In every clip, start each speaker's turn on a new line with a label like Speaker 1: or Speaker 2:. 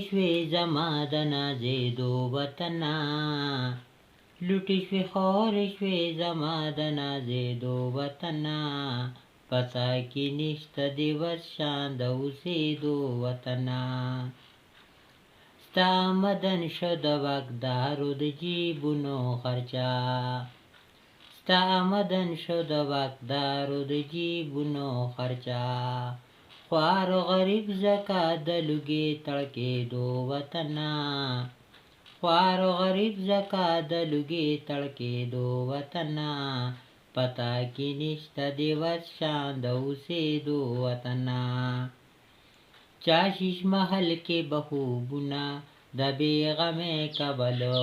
Speaker 1: شوی زما د نازېدو وطنه، لوټې شوې خاورې شوې زما د نازېدو وطنه، پتا کې نشته د وس شان د اوسېدو وطنه. ستا آمدن شو د واکدارو د جیبونو خرچه، ستا آمدن شو د واکدارو د جیبونو خرچه، خوار غریب زکا د لوګي تړکېدو وطنه، خوار غریب زکا د لوګي تړکېدو وطنه، پتا کې نشته د وس شان د اوسېدو وطنه. چا شیش محل کې به خوبونه د بېغمۍ کولو،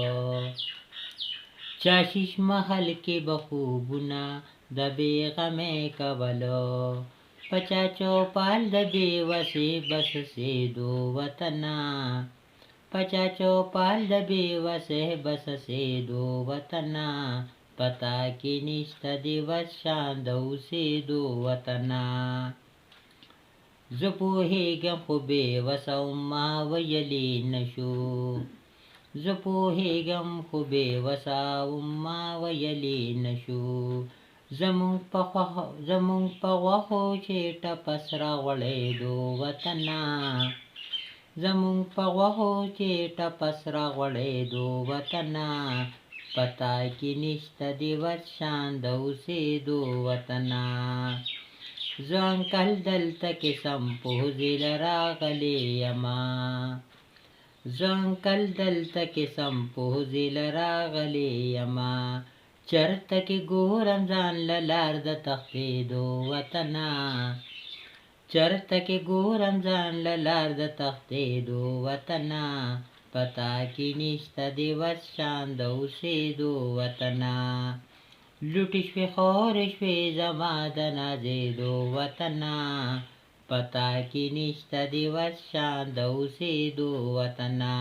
Speaker 1: چا شیش محل کې به خوبونه د بېغمۍ کولو، پچا چوپال د بېوسۍ بسسېدو وطنه، پچا چوپال د بېوسۍ بسسېدو وطنه، پتا کې نشته د وس شان د اوسېدو وطنه. زه پوهېږم خو بېوسه ما ویلی نشو، زه پوهېږم خو بېوسه ما ویلی نشو، زمونږ په غوښو چې ټپس راغوړېدو وطنه، زمونږ په غوښو چې ټپس راغوړېدو وطنه، پتا کې نشته د وس شان د اوسېدو وطنه. زه انکل دلته کې سم پوځي له راغلی یمه، زه انکل دلته کې سم پوځي له راغلی یمه، چرته کې ګورم ځان له لار د تښتېدو وطنه، چرته کې ګورم ځان له لار د تښتېدو وطنه، پتا کې نشته د وس شان د اوسېدو وطنه. لوټې شوې خاورې شوې زما د نازېدو وطنه، پتا کې نشته د وس شان د اوسېدو وطنه.